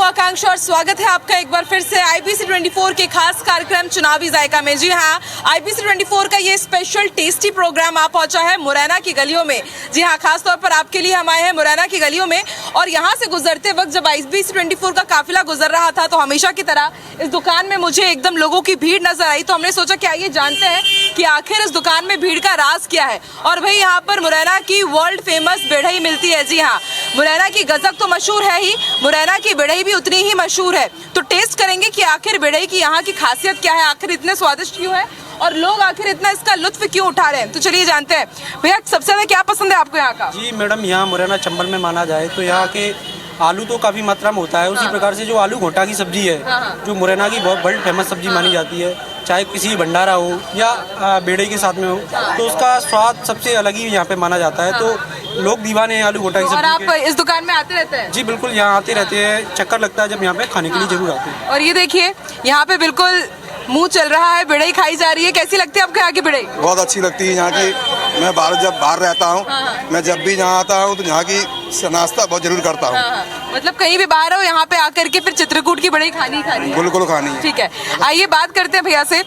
आकांक्षा और स्वागत है आपका एक बार फिर से IBC 24 के खास कार्यक्रम चुनावी जायका में। जी हाँ, IBC 24 का ये स्पेशल टेस्टी प्रोग्राम आप पहुंचा है मुरैना की गलियों में। जी हाँ, खास तौर पर आपके लिए हम आए हैं मुरैना की गलियों में। और यहाँ से गुजरते वक्त जब IBC 24 का काफिला गुजर रहा था तो हमेशा की तरह इस दुकान में मुझे एकदम लोगों की भीड़ नजर आई। तो हमने सोचा कि आइए जानते हैं कि आखिर इस दुकान में भीड़ का राज क्या है। और भाई यहाँ पर मुरैना की वर्ल्ड फेमस बेढ़ई मिलती है। जी हाँ, मुरैना की गजक तो मशहूर है ही, मुरैना की बेढ़ई भी उतनी ही मशहूर है। तो टेस्ट करेंगे कि आखिर बेढ़ई की यहाँ की खासियत क्या है, आखिर इतने स्वादिष्ट क्यों है और लोग आखिर इतना इसका लुत्फ क्यों उठा रहे हैं। तो चलिए जानते हैं। भैया सबसे ज्यादा क्या पसंद है आपको यहाँ का? जी मैडम, यहाँ मुरैना चंबल में माना जाए तो यहाँ के आलू तो काफ़ी मात्रा में होता है। उसी प्रकार से जो आलू घोटा की सब्जी है, जो मुरैना की बहुत बड़ी फेमस सब्जी मानी जाती है, चाहे किसी भंडारा हो या बेड़े के साथ में हो, तो उसका स्वाद सबसे अलग ही यहाँ पे माना जाता है। तो लोग दीवाने हैं आलू घोटा की सब्जी। और आप इस दुकान में आते रहते हैं? जी बिल्कुल, यहाँ आते रहते हैं, चक्कर लगता है जब यहाँ पे खाने के लिए जरूर आते हैं। और ये देखिए यहाँ पे बिल्कुल मुंह चल रहा है, बेड़ई खाई जा रही है। कैसी लगती है आपको यहाँ की बेड़ई? बहुत अच्छी लगती है यहाँ की। मैं जब बाहर रहता हूँ, मैं जब भी यहाँ आता हूँ तो यहाँ की नाश्ता बहुत जरूर करता हूँ। मतलब कहीं भी बाहर हो यहाँ पे आकर के फिर चित्रकूट की बेड़ई खानी है। बिल्कुल खानी है। ठीक है, आइए बात करते हैं भैया से।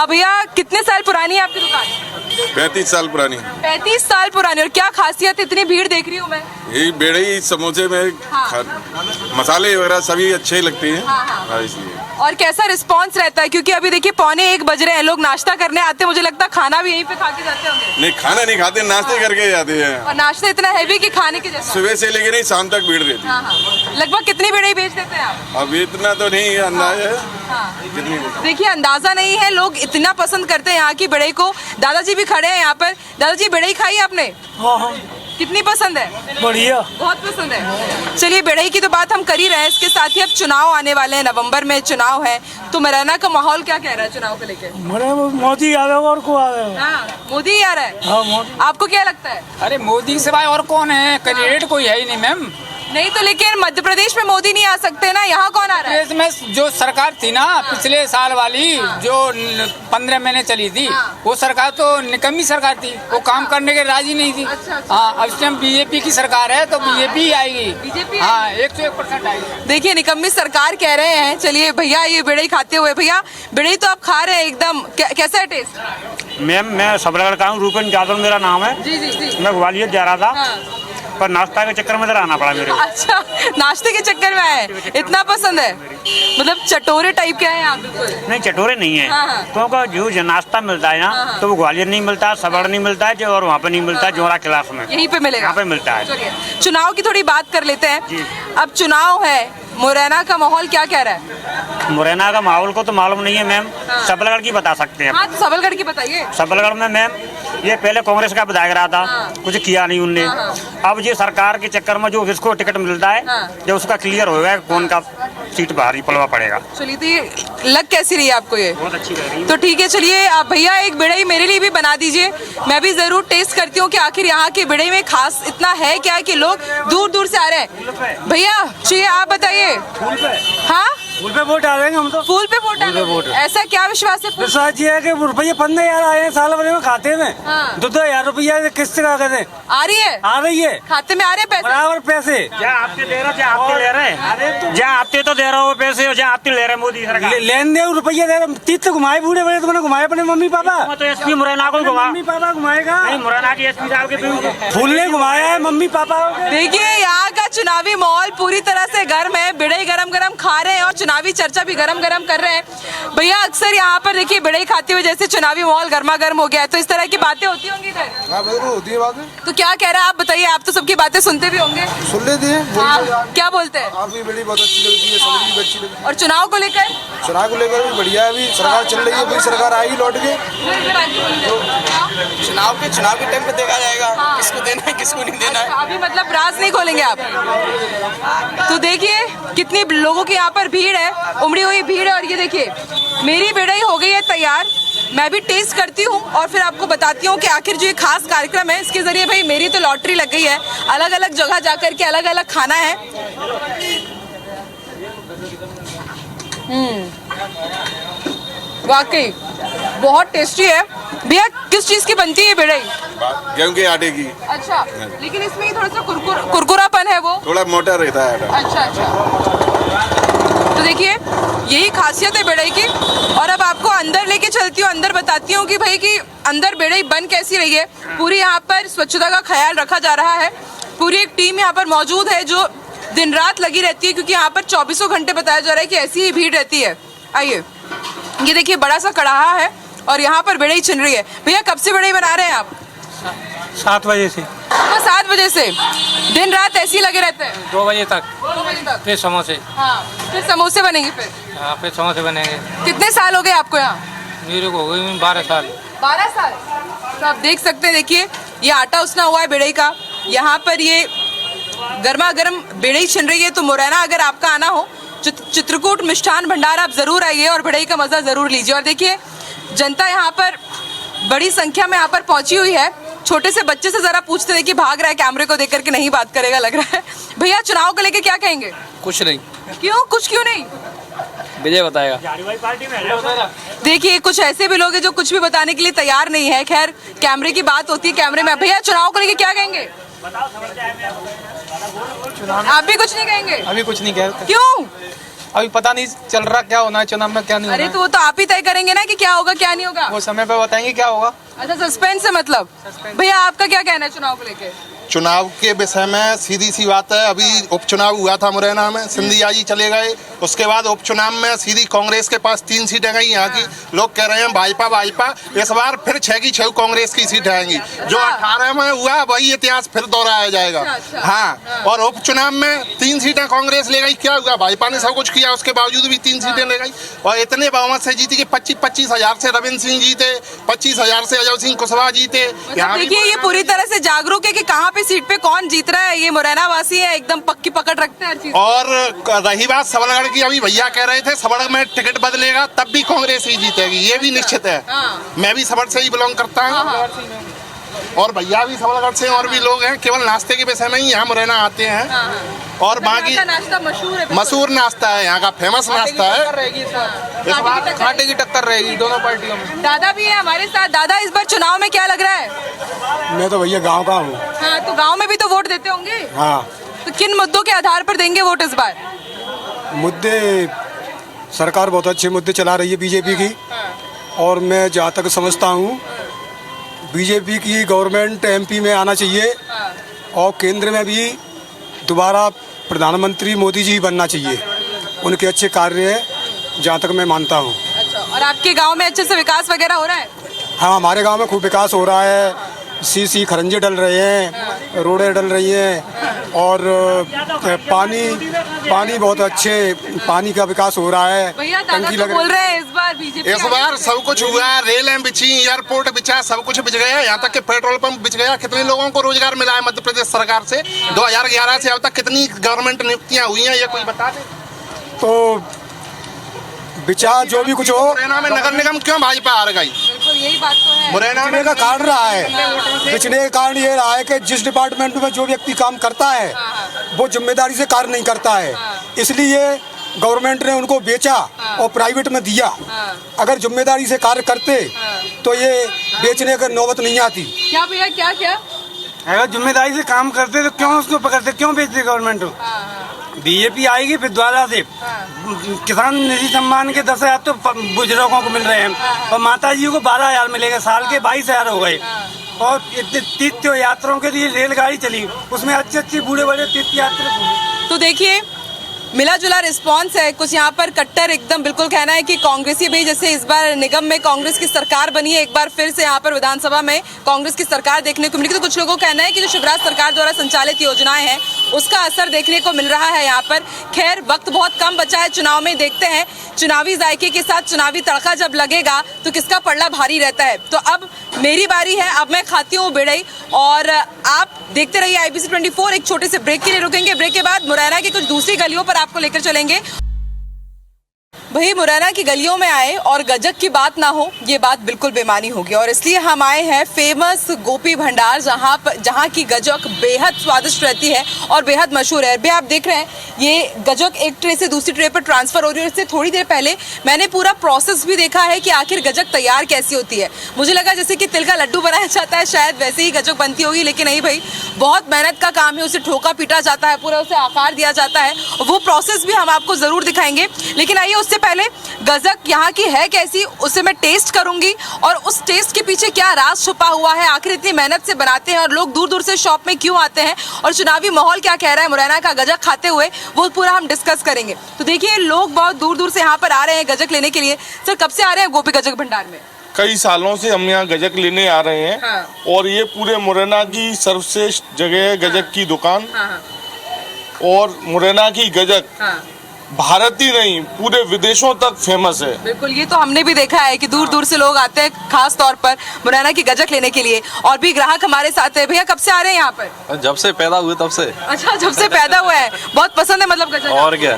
भैया कितने साल पुरानी है आपकी दुकान? 35 साल पुरानी। 35 साल पुरानी। और क्या खासियत, इतनी भीड़ देख रही हूँ मैं? यही बेड़ई समोसे में मसाले वगैरह सभी अच्छे लगते हैं। हाँ, इसलिए। और कैसा रिस्पांस रहता है? क्योंकि अभी देखिए 12:45 बज रहे हैं, लोग नाश्ता करने आते हैं, मुझे लगता है खाना भी यहीं पे खा के जाते होंगे। नहीं, खाना नहीं खाते, नाश्ते करके जाते हैं। और नाश्ता इतना हैवी कि खाने के जैसा? सुबह से लेकर नहीं शाम तक भीड़ रहती है। लगभग कितनी बेड़ई बेच देते हैं आप? अब इतना तो नहीं अंदाजा है। कितनी? देखिए अंदाजा नहीं है, लोग इतना पसंद करते हैं यहाँ की बेड़ई को। दादाजी भी खड़े हैं यहाँ पर। दादाजी बेड़ई खाई आपने? हाँ, कितनी पसंद है? बढ़िया, बहुत पसंद है। चलिए बेड़ई की तो बात हम कर ही रहे हैं, इसके साथ ही अब चुनाव आने वाले हैं, नवंबर में चुनाव है। तो मुरैना का माहौल क्या कह रहा है चुनाव को लेकर? मोदी आवेगा और को आवेगा। हाँ, मोदी ही आ रहा है। हाँ, मोदी। आपको क्या लगता है? अरे मोदी के सिवाय और कौन है? कैंडिडेट कोई है ही नहीं मैम। नहीं तो लेकिन मध्य प्रदेश में मोदी नहीं आ सकते ना, यहाँ कौन आ रहा है? प्रदेश में जो सरकार थी ना पिछले साल वाली, जो 15 महीने चली थी, वो सरकार तो निकम्मी सरकार थी, वो काम करने के राजी नहीं थी। हाँ, अब से बीजेपी की सरकार है तो बीजेपी ही आएगी। बीजेपी? हाँ, 101% आएगी। देखिए निकम्मी सरकार कह रहे हैं। चलिए भैया ये बेड़ई खाते हुए, भैया बेड़ई तो आप खा रहे हैं एकदम, कैसा है टेस्ट? मैम मैं सबलगढ़ का हूँ, रूपेन यादव मेरा नाम है। जी जी जी। मैं ग्वालियर जा रहा था, पर नाश्ता के चक्कर में इधर आना पड़ा मेरे। अच्छा, नाश्ते के चक्कर में आए? इतना पसंद है? मतलब चटोरे टाइप के हैं आप? बिल्कुल नहीं, चटोरे नहीं है। क्योंकि जो नाश्ता मिलता है ना तो वो ग्वालियर नहीं मिलता, सबलगढ़ नहीं मिलता है, और वहाँ पे नहीं मिलता है, जोरा क्लास में यहीं पे मिलेगा। यहाँ पे मिलता है। चुनाव की थोड़ी बात कर लेते हैं। अब चुनाव है, मुरैना का माहौल क्या कह रहा है? मुरैना का माहौल को तो मालूम नहीं है मैम, सबलगढ़ की बता सकते हैं। हाँ, तो सबलगढ़ की बताइए। सबलगढ़ में मैम ये पहले कांग्रेस का विधायक रहा था, कुछ किया नहीं उनने। अब ये सरकार के चक्कर में जो जिसको टिकट मिलता है, जब उसका क्लियर होगा कौन का सीट बाहर पलवा पड़ेगा। चलिए, तो ये लग कैसी रही है आपको? ये बहुत अच्छी लग रही है। तो ठीक है, चलिए आप भैया एक बेड़ई मेरे लिए भी बना दीजिए, मैं भी जरूर टेस्ट करती हूँ कि आखिर यहाँ की बेड़ई में खास इतना है क्या कि लोग दूर दूर से आ रहे हैं। भैया चाहिए, आप बताइए। हाँ, फूल पे वोट डालेंगे हम तो। फूल पे वोट डालेंगे? ऐसा क्या विश्वास है? विश्वास ये है कि रुपये 15,000 आए हैं साल भर में खाते में। 2,000 रुपया किस्त का कहते आ रही है? आ रही है, खाते में आ रहे हैं पैसे? बराबर पैसे। जहाँ आपके दे रहे, जहाँ आपके ले रहे, जहाँ आपके तो दे रहे हो पैसे, जहाँ आपके ले रहे मोदी सरकार। लेन देन रुपये दे रहे, तीत तो घुमाए बूढ़े बड़े, तुमने घुमाए अपने मम्मी पापा। तो एसपी मुरैना को घुमा, मम्मी पापा घुमाएगा नहीं मुरैना की एसपी साहब के फूल ने घुमाया है मम्मी पापा। देखिए यहाँ का चुनावी माहौल पूरी तरह से गर्म है, बेड़ई गरम गरम खा रहे हैं और चुनावी चर्चा भी गरम गरम कर रहे हैं। भैया अक्सर यहाँ पर देखिए बेड़ई खाते हुए जैसे चुनावी माहौल गर्मा गर्म हो गया है, तो इस तरह की बातें होती होंगी इधर? हाँ बिल्कुल होती है बातें। तो क्या कह रहे हैं आप बताइए, आप तो सबकी बातें सुनते भी होंगे। सुन लेते हैं, क्या बोलते हैं? आप भी बड़ी बहुत अच्छी लगती है, सब्जी भी अच्छी लगती है। और चुनाव को लेकर? चुनाव को लेकर भी बढ़िया है, अभी सरकार चल रही है, अभी सरकार आएगी लौट के। चुनाव के टाइम पे देखा जाएगा किसको देना है किसको नहीं देना है। अभी मतलब राज नहीं खोलेंगे आप? तो देखिए कितनी लोगों की यहाँ पर भीड़ है, उमड़ी हुई भीड़ है। और ये देखिए मेरी बेड़ई हो गई है तैयार, मैं भी टेस्ट करती हूँ और फिर आपको बताती हूँ कि आखिर जो ये खास कार्यक्रम है इसके जरिए भाई मेरी तो लॉटरी लग गई है, अलग अलग जगह जाकर के अलग अलग खाना है। वाकई बहुत टेस्टी है। भैया किस चीज की बनती है बेड़ई? गेहूं के आटे की। अच्छा, लेकिन इसमें थोड़ा सा कुरकुरापन है, वो थोड़ा मोटा रहता है आटा। अच्छा अच्छा। तो देखिए यही खासियत है बेड़ई की। और अब आपको अंदर लेके चलती हूँ, अंदर बताती हूँ कि भाई कि अंदर बेड़ई बन कैसी रही है। पूरी यहाँ पर स्वच्छता का ख्याल रखा जा रहा है, पूरी एक टीम यहाँ पर मौजूद है जो दिन रात लगी रहती है, क्योंकि यहाँ पर 24 घंटे बताया जा रहा है कि ऐसी ही भीड़ रहती है। आइए, ये देखिए बड़ा सा कड़ाहा है और यहाँ पर बेड़ई छिन रही है। भैया कब से बेड़ई बना रहे हैं आप? 7 बजे से तो 7 बजे से दिन रात ऐसे ही लगे रहते हैं? 2 बजे तक 2 बजे तक फिर समोसे। हाँ, फिर समोसे बनेंगे। फिर समोसे बनेंगे। कितने साल हो गए आपको यहाँ? मेरे को हो गई 12 साल। 12 साल। तो आप देख सकते हैं, देखिए ये आटा उसना हुआ है बेड़ई का। यहाँ पर ये गर्मा गर्म बेड़ई छिन रही है। तो मुरैना अगर आपका आना हो, चित्रकूट मिष्ठान भंडार, आप जरूर आइए और बेड़ई का मजा जरूर लीजिए। और देखिए जनता यहाँ पर बड़ी संख्या में यहाँ पर पहुंची हुई है। छोटे से बच्चे से जरा पूछते, देखिए भाग रहा है, कैमरे को देख करके नहीं बात करेगा लग रहा है। भैया चुनाव को लेके क्या कहेंगे? कुछ नहीं। क्यों? कुछ क्यों नहीं? विजय बताएगा। देखिए कुछ ऐसे भी लोग हैं जो कुछ भी बताने के लिए तैयार नहीं है। खैर कैमरे की बात होती है, कैमरे में। भैया चुनाव को लेके क्या कहेंगे? आप भी कुछ नहीं कहेंगे? अभी कुछ नहीं कह। क्यों? अभी पता नहीं चल रहा क्या होना है चुनाव में, क्या नहीं अरे होना तो वो तो आप ही तय करेंगे ना कि क्या होगा क्या नहीं होगा। वो समय पे बताएंगे क्या होगा। अच्छा, सस्पेंस है मतलब। भैया आपका क्या कहना है चुनाव को लेके? चुनाव के विषय में सीधी सी बात है, अभी उपचुनाव हुआ था मुरैना में, सिंधिया जी चले गए। उसके बाद उपचुनाव में सीधी कांग्रेस के पास 3 सीटें गई यहाँ की। लोग कह रहे हैं भाजपा भाजपा, इस बार फिर 6 की 6 कांग्रेस की सीटें आएंगी। जो 18 में हुआ वही इतिहास फिर दोहराया जाएगा। हाँ, और उपचुनाव में 3 सीटें कांग्रेस ले गई। क्या हुआ? भाजपा ने सब कुछ किया, उसके बावजूद भी 3 सीटें ले गई। और इतने बहुमत से जीती कि 25 हजार से रविंद्र सिंह जीते, 25 हजार से अजय सिंह कुशवाहा जीते। देखिए ये पूरी तरह से जागरूक है कि कहाँ पे सीट पे कौन जीत रहा है। ये मुरैना वासी है, एकदम पक्की पकड़ रखते हैं हर चीज। और रही बात सबलगढ़ की, अभी भैया कह रहे थे सबलगढ़ में टिकट बदलेगा तब भी कांग्रेस ही जीतेगी, ये भी निश्चित है। मैं भी सबलगढ़ से ही बिलोंग करता हूँ और भैया भी सबलगढ़ से, और भी लोग हैं। केवल नाश्ते के विषय में ही यहाँ मुरैना आते हैं। और बाकी नाश्ता मशहूर है, मशहूर नाश्ता है, यहाँ का फेमस नाश्ता है। इस बार कांटे की टक्कर रहेगी दोनों पार्टियों में। दादा भी है हमारे साथ। दादा इस बार चुनाव में क्या लग रहा है? मैं तो भैया गांव का हूँ। हाँ, तो गांव में भी तो वोट देते होंगे। हाँ। तो किन मुद्दों के आधार पर देंगे वोट इस बार? मुद्दे, सरकार बहुत अच्छे मुद्दे चला रही है बीजेपी की। और मैं जहाँ तक समझता हूँ बीजेपी की गवर्नमेंट एमपी में आना चाहिए और केंद्र में भी दोबारा प्रधानमंत्री मोदी जी बनना चाहिए। उनके अच्छे कार्य है जहाँ तक मैं मानता हूँ। अच्छा, और आपके गांव में अच्छे से विकास वगैरह हो रहा है? हाँ, हमारे गांव में खूब विकास हो रहा है। सीसी खरंजे डल रहे हैं, रोडें डल रही हैं और पानी बहुत अच्छे, पानी का विकास हो रहा है। भैया दादा तो बोल रहे हैं इस बार बीजेपी, इस बार सब कुछ हुआ, रेलें बिछी, एयरपोर्ट बिछा, सब कुछ बिछ गया। यहाँ तक कि पेट्रोल पंप बिछ गया। कितने लोगों को रोजगार मिला है मध्य प्रदेश सरकार से? 2011 से अब तक कितनी गवर्नमेंट नियुक्तियाँ हुई हैं, ये कोई बता दे। तो विचार जो भी कुछ हो, मुरैना में नगर निगम क्यों भाजपा हार गई? बिल्कुल यही बात तो है। मुरैना में का कारण रहा है, पिछले का कारण ये रहा है कि जिस डिपार्टमेंट में जो व्यक्ति काम करता है वो जिम्मेदारी से कार्य नहीं करता है, इसलिए गवर्नमेंट ने उनको बेचा और प्राइवेट में दिया। अगर जिम्मेदारी से कार्य करते तो ये बेचने की नौबत नहीं आती। क्या भैया, क्या क्या? अगर जिम्मेदारी से काम करते तो क्यों उसको पकड़ते, क्यों बेचते गवर्नमेंट? बीजेपी आएगी फिर द्वारा से किसान निधि सम्मान के 10,000 तो बुजुर्गों को मिल रहे हैं और माता जी को 12,000 मिलेगा, साल के 22,000 हो गए। और इतने तीर्थ यात्रियों के लिए रेलगाड़ी चली, उसमें अच्छे बूढ़े बड़े तीर्थ यात्री। तो देखिए मिला जुला रिस्पांस है। कुछ यहाँ पर कट्टर एकदम बिल्कुल कहना है कि कांग्रेसी भी, जैसे इस बार निगम में कांग्रेस की सरकार बनी है, एक बार फिर से यहाँ पर विधानसभा में कांग्रेस की सरकार देखने को मिली। तो कुछ लोगों का कहना है कि जो शिवराज सरकार द्वारा संचालित योजनाएं हैं उसका असर देखने को मिल रहा है यहाँ पर। खैर वक्त बहुत कम बचा है चुनाव में, देखते हैं चुनावी जायके के साथ चुनावी तड़का जब लगेगा तो किसका पल्ला भारी रहता है। तो अब मेरी बारी है, अब मैं खाती हूँ बेड़ई और आप देखते रहिए IBC 24। एक छोटे से ब्रेक के लिए रुकेंगे, ब्रेक के बाद मुरैना की कुछ दूसरी गलियों पर आपको लेकर चलेंगे। वही मुरैना की गलियों में आए और गजक की बात ना हो, ये बात बिल्कुल बेमानी होगी। और इसलिए हम आए हैं फेमस गोपी भंडार, जहाँ की गजक बेहद स्वादिष्ट रहती है और बेहद मशहूर है। अभी आप देख रहे हैं ये गजक एक ट्रे से दूसरी ट्रे पर ट्रांसफर हो रही है। इससे थोड़ी देर पहले मैंने पूरा प्रोसेस भी देखा है कि आखिर गजक तैयार कैसी होती है। मुझे लगा जैसे कि तिल का लड्डू बनाया जाता है, शायद वैसे ही गजक बनती होगी, लेकिन नहीं भाई, बहुत मेहनत का काम है। उसे ठोका पीटा जाता है, पूरा उसे आकार दिया जाता है। वो प्रोसेस भी हम आपको जरूर दिखाएंगे, लेकिन आइए उससे पहले गजक यहाँ की है कैसी उसे मैं टेस्ट करूंगी और उस टेस्ट के पीछे क्या राज छुपा हुआ है, आखिर इतनी मेहनत से बनाते हैं और लोग दूर दूर से शॉप में क्यों आते हैं और चुनावी माहौल क्या कह रहा है मुरैना का गजक खाते हुए, वो पूरा हम डिस्कस करेंगे। तो देखिए लोग बहुत दूर दूर से यहाँ पर आ रहे हैं गजक लेने के लिए। सर कब से आ रहे हैं गोपी गजक भंडार में? कई सालों से हम यहाँ गजक लेने आ रहे हैं। हाँ। और ये पूरे मुरैना की सर्वश्रेष्ठ जगह है गजक की दुकान। हाँ। और मुरैना की गजक हाँ। भारत ही नहीं पूरे विदेशों तक फेमस है। बिल्कुल, ये तो हमने भी देखा है कि दूर दूर से लोग आते हैं खास तौर पर मुरैना की गजक लेने के लिए। और भी ग्राहक हमारे साथ है। भैया कब से आ रहे हैं यहाँ पर? जब से पैदा हुए तब से। अच्छा, जब से पैदा हुआ है। बहुत पसंद है मतलब गजक? और क्या।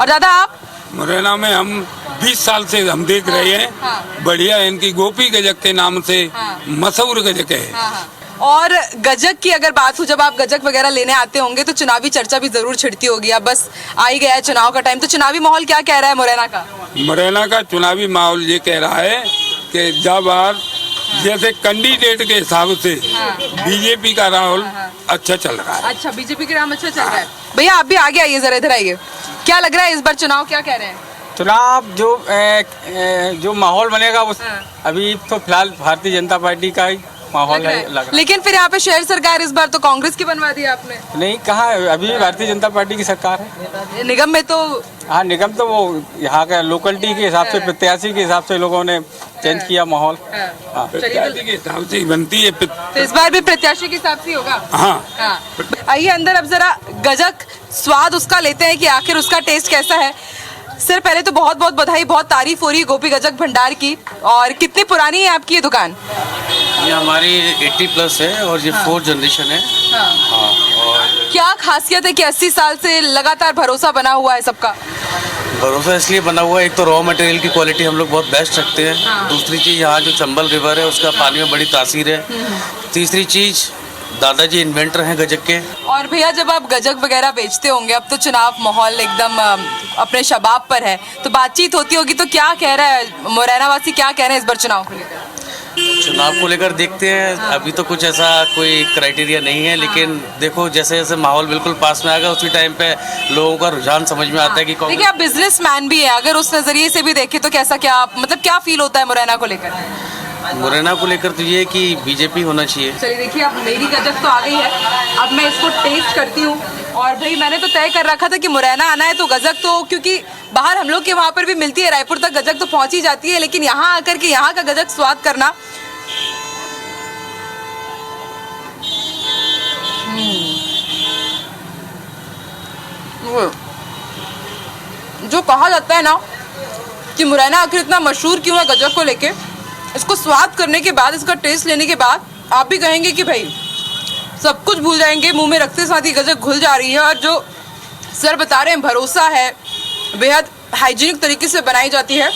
और दादा आप? मुरैना में हम 20 साल से हम देख रहे हैं। हाँ। बढ़िया, इनकी गोपी गजक के नाम से मशहूर गजक है। और गजक की अगर बात हो, जब आप गजक वगैरह लेने आते होंगे तो चुनावी चर्चा भी जरूर छिड़ती होगी। अब बस आ ही गया है चुनाव का टाइम, तो चुनावी माहौल क्या कह रहा है मुरैना का? मुरैना का चुनावी माहौल ये कह रहा है कि जब बार जैसे कैंडिडेट के हिसाब से बीजेपी का राहुल अच्छा चल रहा है। अच्छा, बीजेपी का नाम अच्छा चल रहा है। भैया आप भी आगे आइए, जरा इधर आइए। क्या लग रहा है इस बार चुनाव क्या कह रहे हैं? चुनाव जो माहौल बनेगा उस अभी तो फिलहाल भारतीय जनता पार्टी का ही माहौल है लग रहा। लेकिन फिर यहाँ पे शहर सरकार इस बार तो कांग्रेस की बनवा दी आपने। नहीं, कहाँ है, अभी भारतीय जनता पार्टी की सरकार है। निगम में तो हाँ, निगम तो वो यहाँ का लोकलिटी के हिसाब से, प्रत्याशी के हिसाब से लोगों ने चेंज किया माहौल। हाँ। प्रत्याशी के हिसाब से ही बनती है। तो इस बार भी प्रत्याशी के हिसाब से होगा। हाँ। आइए अंदर अब जरा गजक स्वाद उसका लेते हैं कि आखिर उसका टेस्ट कैसा है। सर पहले तो बहुत बहुत बधाई, बहुत तारीफ हो रही है गोपी गजक भंडार की। और कितनी पुरानी है आपकी ये दुकान? ये हमारी 80+ है और ये 4th जनरेशन है। हाँ। और क्या खासियत है कि 80 साल से लगातार भरोसा बना हुआ है सबका? भरोसा इसलिए बना हुआ है, एक तो रॉ मटेरियल की क्वालिटी हम लोग बहुत बेस्ट रखते हैं। दूसरी चीज़ यहाँ जो चंबल रिवर है उसका पानी में बड़ी तासीर है। तीसरी चीज़ दादाजी इन्वेंटर हैं गजक के। और भैया जब आप गजक वगैरह बेचते होंगे, अब तो चुनाव माहौल एकदम अपने शबाब पर है, तो बातचीत होती होगी, तो क्या कह रहा है मुरैना वासी, क्या कह रहे हैं इस बार चुनाव को लेकर? चुनाव को लेकर देखते हैं। अभी तो कुछ ऐसा कोई क्राइटेरिया नहीं है, लेकिन देखो जैसे जैसे माहौल बिल्कुल पास में आएगा उसी टाइम पे लोगों का रुझान समझ में आता है कि देखिए आप बिजनेसमैन भी है, अगर उस नजरिए से भी देखें तो कैसा क्या मतलब क्या फील होता है मुरैना को लेकर? मुरैना को लेकर तो ये कि बीजेपी होना चाहिए। चलिए देखिए अब मेरी गजक तो आ गई है, अब मैं इसको टेस्ट करती हूँ। और भाई मैंने तो तय कर रखा था कि मुरैना आना है तो गजक तो, क्योंकि बाहर हम लोग के वहाँ पर भी मिलती है, रायपुर तक गजक तो पहुँच ही जाती है, लेकिन यहाँ आकर के यहाँ का गजक स्वाद करना जो कहा जाता है ना कि मुरैना आखिर इतना मशहूर क्यों है गजक को लेके, इसको स्वाद करने के बाद, इसका टेस्ट लेने के बाद आप भी कहेंगे कि भाई सब कुछ भूल जाएंगे, मुंह में रखते साथ ही गजक घुल जा रही है। और जो सर बता रहे हैं भरोसा है, बेहद हाइजीनिक तरीके से बनाई जाती है,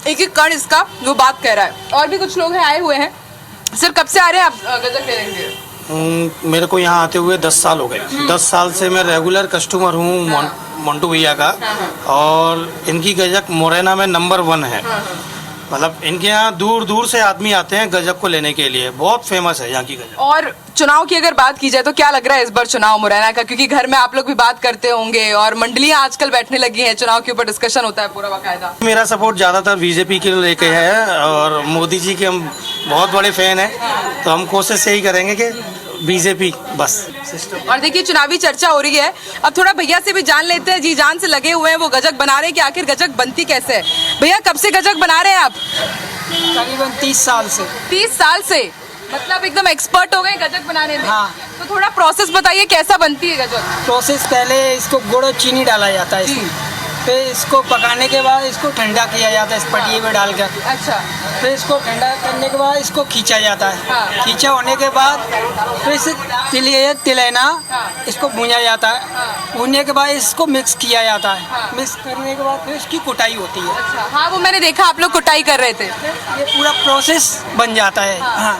एक एक कण इसका वो बात कह रहा है। और भी कुछ लोग हैं आए हुए हैं। सर कब से आ रहे हैं आप गजक लेने के लिए? मेरे को यहाँ आते हुए 10 साल हो गए। 10 साल से मैं रेगुलर कस्टमर हूँ मोन्टू भैया का। और इनकी गजक मुरैना में नंबर 1 है। मतलब इनके यहाँ दूर दूर से आदमी आते हैं गजक को लेने के लिए, बहुत फेमस है यहाँ की गजक। और चुनाव की अगर बात की जाए तो क्या लग रहा है इस बार चुनाव मुरैना का? क्योंकि घर में आप लोग भी बात करते होंगे और मंडलियां आजकल बैठने लगी हैं, चुनाव के ऊपर डिस्कशन होता है पूरा बाकायदा। मेरा सपोर्ट ज़्यादातर बीजेपी के लेके है और मोदी जी के हम बहुत बड़े फैन हैं, तो हम कोशिश यही करेंगे कि बीजेपी बस। और देखिए चुनावी चर्चा हो रही है, अब थोड़ा भैया से भी जान लेते हैं, जी जान से लगे हुए हैं, वो गजक बना रहे हैं कि आखिर गजक बनती कैसे है। भैया कब से गजक बना रहे हैं आप? तकरीबन 30 साल से। 30 साल से, मतलब एकदम एक्सपर्ट हो गए गजक बनाने में। हाँ। तो थोड़ा प्रोसेस बताइए कैसा बनती है गजक? प्रोसेस पहले इसको गुड़ और चीनी डाला जाता है इसमें। फिर इसको पकाने के बाद इसको ठंडा किया जाता है इस पटिए में डालकर। अच्छा। फिर इसको ठंडा करने के बाद इसको खींचा जाता है। हाँ। खींचा होने के बाद फिर इसे तिलैना इसको भूना जाता है। भूनने के बाद इसको मिक्स किया जाता है। मिक्स करने के बाद फिर इसकी कुटाई होती है। अच्छा, हाँ वो मैंने देखा आप लोग कुटाई कर रहे थे। ये पूरा प्रोसेस बन जाता है। हाँ,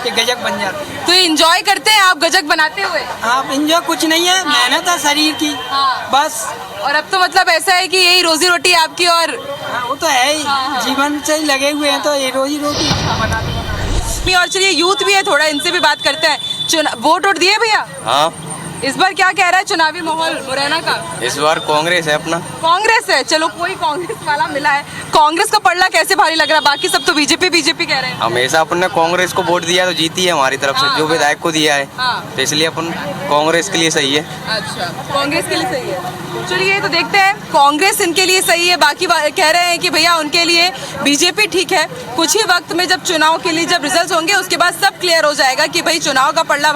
ये गजक बन जाता है। तो एंजॉय करते हैं आप गजक बनाते हुए? आप इंजॉय कुछ नहीं है, मेहनत है शरीर की। हाँ। बस। और अब तो मतलब ऐसा है कि यही रोजी रोटी आपकी और हाँ, वो तो है ही। जीवन से ही लगे हुए हैं तो ये रोजी रोटी बनाते। और चलिए यूथ भी है, थोड़ा इनसे भी बात करते हैं। वोट दिए भैया? हाँ, इस बार क्या कह रहा है चुनावी माहौल मुरैना का? इस बार कांग्रेस है अपना। कांग्रेस है, चलो कोई कांग्रेस वाला मिला है। कांग्रेस का पलड़ा कैसे भारी लग रहा है? बाकी सब तो बीजेपी कह रहे हैं। हमेशा अपन ने कांग्रेस को वोट दिया तो जीती है हमारी तरफ से, जो विधायक को दिया है। हाँ। तो इसलिए अपन कांग्रेस के लिए सही है। अच्छा, कांग्रेस के लिए सही है। चलिए तो देखते हैं, कांग्रेस इनके लिए सही है, बाकी कह रहे हैं कि भैया उनके लिए बीजेपी ठीक है। कुछ ही वक्त में जब चुनाव के लिए जब रिजल्ट होंगे उसके बाद सब क्लियर हो जाएगा कि भाई चुनाव का पलड़ा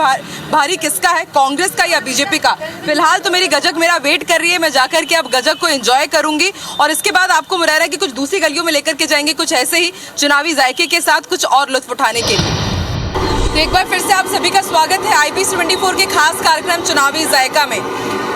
भारी किसका है, कांग्रेस का या बीजेपी का। फिलहाल तो मेरी गजक मेरा वेट कर रही है, मैं जाकर के अब गजक को एंजॉय करूंगी और इसके बाद आपको मुरैना की कुछ दूसरी गलियों में लेकर के जाएंगे, कुछ ऐसे ही चुनावी जायके के साथ कुछ और लुत्फ उठाने के लिए। तो एक बार फिर से आप सभी का स्वागत है IBC 24 के खास कार्यक्रम चुनावी जायका में।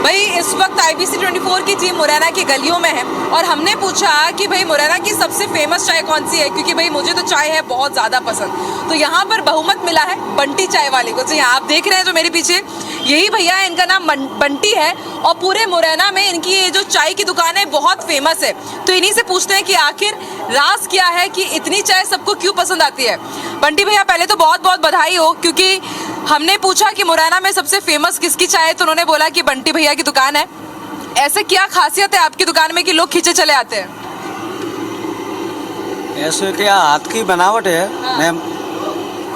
भाई इस वक्त IBC 24 की टीम मुरैना की गलियों में है और हमने पूछा कि भाई मुरैना की सबसे फेमस चाय कौन सी है, क्योंकि भाई मुझे तो चाय है बहुत ज़्यादा पसंद। तो यहाँ पर बहुमत मिला है बंटी चाय वाले को। जी हाँ, आप देख रहे हैं जो मेरे पीछे यही भैया है, इनका नाम बंटी है और पूरे मुरैना में इनकी ये जो चाय की दुकान है बहुत फेमस है। तो इन्हीं से पूछते हैं कि आखिर राज क्या है कि इतनी चाय सबको क्यों पसंद आती है। बंटी भैया पहले तो बहुत बहुत बधाई हो, क्योंकि हमने पूछा कि मुरैना में सबसे फेमस किसकी चाय है तो उन्होंने बोला कि बंटी भैया की दुकान है। ऐसे क्या खासियत है आपकी दुकान में कि लोग खींचे चले आते हैं? ऐसे क्या हाथ की बनावट है मैम।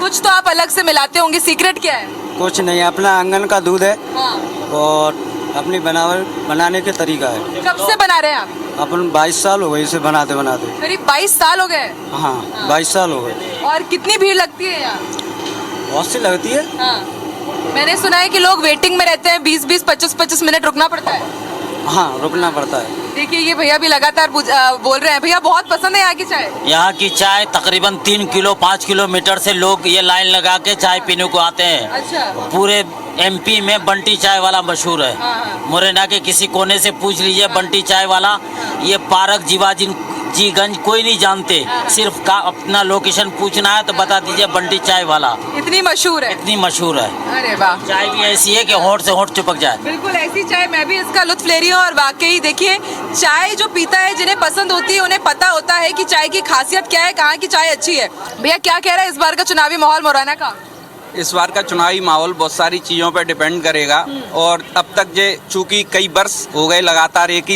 कुछ तो आप अलग से मिलाते होंगे, सीक्रेट क्या है? कुछ नहीं, अपना आंगन का दूध है हाँ। और अपनी बनाने के तरीका है। कब से बना रहे हैं आप? अपन 22 साल हो गए इसे बनाते बनाते। करीब 22 साल हो गए? हाँ, 22 साल हो गए। और कितनी भीड़ लगती है यहाँ? बहुत सी लगती है। हाँ। मैंने सुना है कि लोग वेटिंग में रहते हैं, 20-20, 25-25 मिनट रुकना पड़ता है। हाँ, रुकना पड़ता है। देखिए ये भैया भी लगातार बोल रहे हैं। भैया बहुत पसंद है यहाँ की चाय? यहाँ की चाय तकरीबन 3 किलो 5 किलोमीटर से लोग ये लाइन लगा के चाय पीने को आते हैं। अच्छा। पूरे MP में बंटी चाय वाला मशहूर है। हाँ। मुरैना के किसी कोने से पूछ लीजिए बंटी चाय वाला, ये पार्क जीवाजीगंज कोई नहीं जानते। सिर्फ का अपना लोकेशन पूछना है तो बता दीजिए बंटी चाय वाला। इतनी मशहूर है? इतनी मशहूर है। अरे वाह। चाय भी ऐसी है कि होंठ से होंठ चिपक जाए। बिल्कुल ऐसी चाय, मैं भी इसका लुत्फ ले रही हूँ। और वाकई देखिए चाय जो पीता है, जिन्हें पसंद होती है उन्हें पता होता है कि चाय की खासियत क्या है, कहाँ की चाय अच्छी है। भैया क्या कह रहा है इस बार का चुनावी माहौल मुरैना का? इस बार का चुनावी माहौल बहुत सारी चीज़ों पर डिपेंड करेगा और अब तक जे चूंकि कई वर्ष हो गए लगातार एक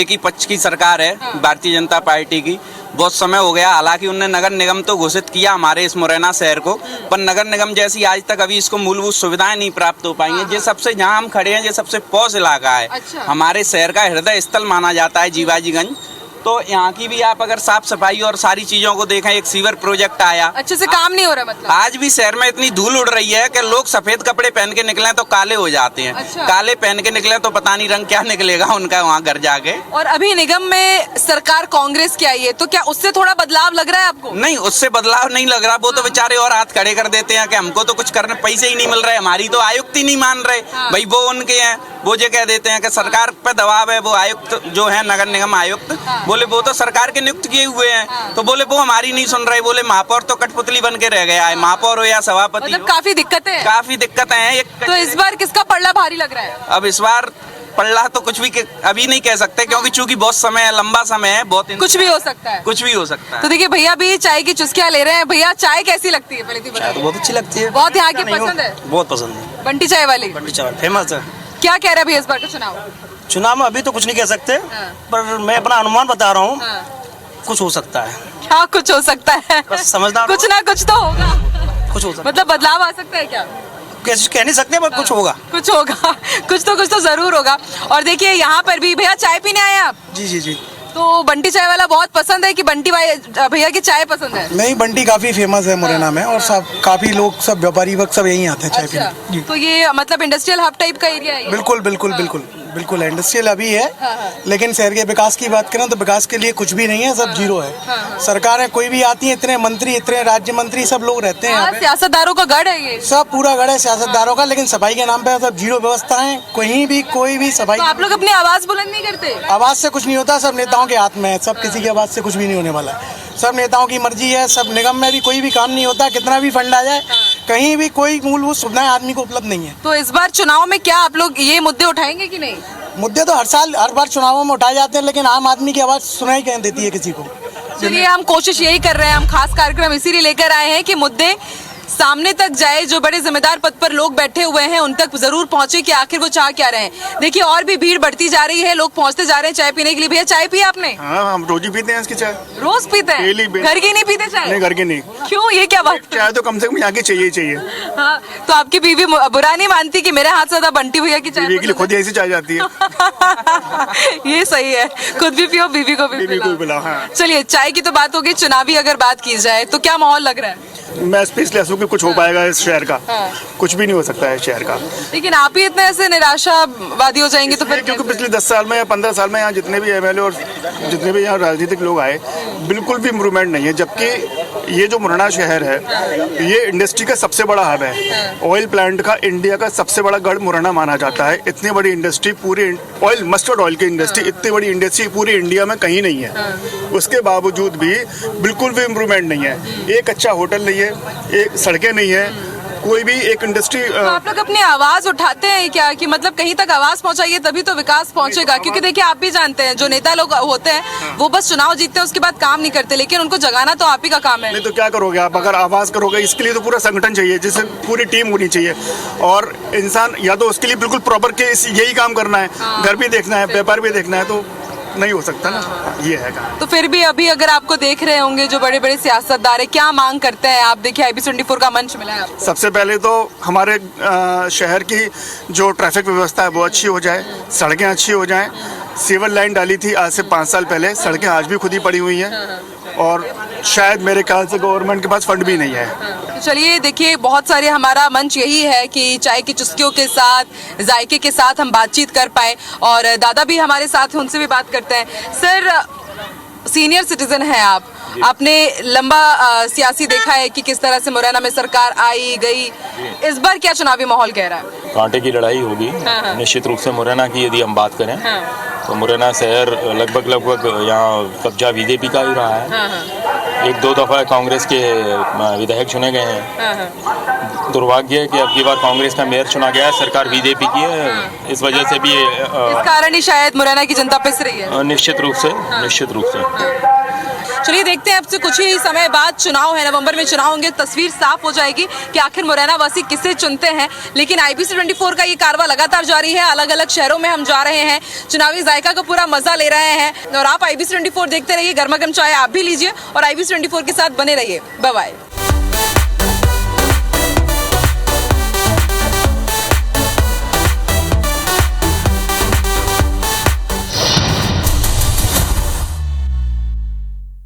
ही पक्ष की सरकार है, भारतीय जनता पार्टी की। बहुत समय हो गया, हालांकि उनने नगर निगम तो घोषित किया हमारे इस मुरैना शहर को, पर नगर निगम जैसी आज तक अभी इसको मूलभूत सुविधाएं नहीं प्राप्त हो पाई हैं। ये सबसे जहां हम खड़े हैं ये सबसे पॉश इलाका है। अच्छा। हमारे शहर का हृदय स्थल माना जाता है जीवाजीगंज। तो यहाँ की भी आप अगर साफ सफाई और सारी चीजों को देखें, एक सीवर प्रोजेक्ट आया, अच्छे से काम नहीं हो रहा मतलब? आज भी शहर में इतनी धूल उड़ रही है कि लोग सफेद कपड़े पहन के निकले तो काले हो जाते हैं। अच्छा। काले पहन के निकले तो पता नहीं रंग क्या निकलेगा उनका वहाँ घर जाके। और अभी निगम में सरकार कांग्रेस की आई है, तो क्या उससे थोड़ा बदलाव लग रहा है आपको? नहीं, उससे बदलाव नहीं लग रहा। वो तो बेचारे और हाथ खड़े कर देते हैं कि हमको तो कुछ करने पैसे ही नहीं मिल रहे, हमारी तो आयुक्त ही नहीं मान रहे। भाई वो उनके हैं, वो जो कह देते हैं कि सरकार पे दबाव है। वो आयुक्त जो है नगर निगम आयुक्त, बोले वो तो सरकार के नियुक्त किए हुए हैं, तो बोले वो हमारी नहीं सुन रहे। बोले महापौर तो कठपुतली बन के रह गया है, महापौर हो या सभापति। मतलब काफी दिक्कतें हैं। काफी दिक्कतें हैं। तो इस बार किसका पलड़ा भारी लग रहा है? अब इस बार पल्ला तो कुछ भी अभी नहीं कह सकते, क्योंकि चूंकि बहुत समय है, लंबा समय है, बहुत कुछ भी हो सकता है। कुछ भी हो सकता है। तो देखिए भैया भी चाय की चुस्कियां ले रहे हैं। भैया चाय कैसी लगती है पहले तो बताइए। बहुत अच्छी लगती है। बहुत यहाँ की पसंद है? बहुत पसंद है। बंटी चाय वाली? बंटी चाय फेमस है। क्या कह रहे हैं भैया इस बार का चुनाव? चुनाव में अभी तो कुछ नहीं कह सकते, पर मैं अपना अनुमान बता रहा हूँ। कुछ हो सकता है। क्या कुछ हो सकता है? बस समझदार कुछ ना कुछ तो होगा। कुछ हो सकता मतलब बदलाव आ सकता है क्या? कह नहीं सकते, पर कुछ होगा। कुछ होगा। कुछ तो जरूर होगा। और देखिए यहाँ पर भी भैया चाय पीने आए आप? जी जी जी। तो बंटी चाय वाला बहुत पसंद है कि बंटी भैया की चाय पसंद है? नहीं, बंटी काफी फेमस है मुरैना में और सब काफी लोग, सब व्यापारी वक्त सब यहीं आते हैं चाय पीने। तो ये मतलब इंडस्ट्रियल हब टाइप का एरिया है? बिल्कुल बिल्कुल बिल्कुल। बिल्कुल है, इंडस्ट्रियल अभी है, लेकिन शहर के विकास की बात करें तो विकास के लिए कुछ भी नहीं है, सब जीरो है। सरकारें कोई भी आती है, इतने मंत्री, इतने राज्य मंत्री, सब लोग रहते हैं यहाँ पे। सियासतदारों का गढ़ है ये, सब पूरा गढ़ है सियासतदारों का, लेकिन सफाई के नाम पे सब जीरो व्यवस्था है, कहीं भी कोई भी सफाई। तो आप लोग अपनी आवाज बुलंद नहीं करते? आवाज से कुछ नहीं होता, सब नेताओं के हाथ में है, सब किसी की आवाज से कुछ भी नहीं होने वाला है, सब नेताओं की मर्जी है। सब निगम में भी कोई भी काम नहीं होता, कितना भी फंड आ जाए, कहीं भी कोई मूलभूत सुविधाएं आदमी को उपलब्ध नहीं है। तो इस बार चुनाव में क्या आप लोग ये मुद्दे उठाएंगे कि नहीं? मुद्दे तो हर बार चुनावों में उठाए जाते हैं, लेकिन आम आदमी की आवाज सुनाई कहीं देती है किसी को। चलिए, हम कोशिश यही कर रहे हैं, हम खास कार्यक्रम इसीलिए लेकर आए हैं कि मुद्दे सामने तक जाए, जो बड़े जिम्मेदार पद पर लोग बैठे हुए हैं उन तक जरूर पहुंचे कि आखिर वो चाह क्या रहे हैं। देखिए, और भी भीड़ बढ़ती जा रही है, लोग पहुंचते जा रहे हैं चाय पीने के लिए। भैया, चाय पी आपने? हाँ, हम रोज ही पीते हैं इसकी चाय। रोज पीते हैं? घर की नहीं पीते चाय? नहीं, घर की नहीं। क्यों, ये क्या बात? चाय तो कम से कम यहाँ की चाहिए ही चाहिए। हाँ, तो आपकी बीवी बुरा नहीं मानती कि मेरे हाथ से ज्यादा बंटी भैया की चाय? बीवी के लिए खुद यही से चाय जाती है। ये सही है, खुद भी पियो, बीवी को भी पिलाओ। हाँ। चलिए, चाय की तो बात होगी, चुनावी अगर बात की जाए तो क्या माहौल लग रहा है? मैं स्पेशली ऐसा कि कुछ हो पाएगा इस शहर का? कुछ भी नहीं हो सकता है शहर का। लेकिन आप ही इतने ऐसे निराशावादी हो जाएंगे तो फिर? क्योंकि पिछले 10 साल में या 15 साल में यहाँ जितने भी एमएलए और जितने भी यहाँ राजनीतिक लोग आए, बिल्कुल भी इम्प्रूवमेंट नहीं है। जबकि ये जो मुरैना शहर है, ये इंडस्ट्री का सबसे बड़ा हब है। ऑयल प्लांट का इंडिया का सबसे बड़ा गढ़ मुरैना माना जाता है। इतनी बड़ी इंडस्ट्री, पूरी ऑयल, मस्टर्ड ऑयल की इंडस्ट्री, इतनी बड़ी इंडस्ट्री पूरी इंडिया में कहीं नहीं है। उसके बावजूद भी बिल्कुल भी इम्प्रूवमेंट नहीं है। एक अच्छा होटल नहीं है, एक सड़कें नहीं है, कोई भी एक इंडस्ट्री। तो आप लोग अपनी आवाज उठाते हैं क्या, कि मतलब कहीं तक आवाज पहुंचाइए तभी तो विकास पहुंचेगा? क्योंकि देखिए, आप भी जानते हैं जो नेता लोग होते हैं वो बस चुनाव जीतते हैं, उसके बाद काम नहीं करते, लेकिन उनको जगाना तो आप ही का काम है। नहीं तो क्या करोगे आप? अगर आवाज करोगे, इसके लिए तो पूरा संगठन चाहिए, जिससे पूरी टीम होनी चाहिए। और इंसान या तो उसके लिए बिल्कुल प्रॉपर के यही काम करना है, घर भी देखना है, व्यापार भी देखना है, तो नहीं हो सकता ना। ये है काम। तो फिर भी अभी अगर आपको देख रहे होंगे जो बड़े बड़े सियासतदार है, क्या मांग करते हैं आप? देखिए, IBC24 का मंच मिला है आपको। सबसे पहले तो हमारे शहर की जो ट्रैफिक व्यवस्था है वो अच्छी हो जाए, सड़कें अच्छी हो जाएं। सिविल लाइन डाली थी आज से 5 साल पहले, सड़कें आज भी खुद ही पड़ी हुई हैं, और शायद मेरे ख्याल से गवर्नमेंट के पास फंड भी नहीं है। चलिए, देखिए, बहुत सारे हमारा मंच यही है कि चाय की चुस्कियों के साथ, जायके के साथ हम बातचीत कर पाए, और दादा भी हमारे साथ हैं, उनसे भी बात करते हैं। सर, सीनियर सिटीजन हैं आप, आपने लंबा सियासी देखा है कि किस तरह से मुरैना में सरकार आई गई। इस बार क्या चुनावी माहौल कह रहा है? कांटे की लड़ाई होगी निश्चित रूप से। मुरैना की यदि हम बात करें तो मुरैना शहर लगभग यहाँ कब्जा बीजेपी का ही रहा है। 1-2 दफा कांग्रेस के विधायक चुने गए हैं। दुर्भाग्य है कि अब की बार कांग्रेस का मेयर चुना गया है, सरकार बीजेपी की है। इस वजह से भी इस कारण ही शायद मुरैना की जनता पिस रही है। निश्चित रूप से, निश्चित रूप से। चलिए, देखते हैं अब से कुछ ही समय बाद चुनाव है, नवंबर में चुनाव होंगे, तस्वीर साफ हो जाएगी कि आखिर मुरैना वासी किसे चुनते हैं। लेकिन IBC24 का ये कारवा लगातार जारी है, अलग अलग शहरों में हम जा रहे हैं, चुनावी जायका का पूरा मजा ले रहे हैं। और आप IBC24 देखते रहिए, गर्मा गर्म चाय आप भी लीजिए और IBC24 के साथ बने रहिए। Bye bye.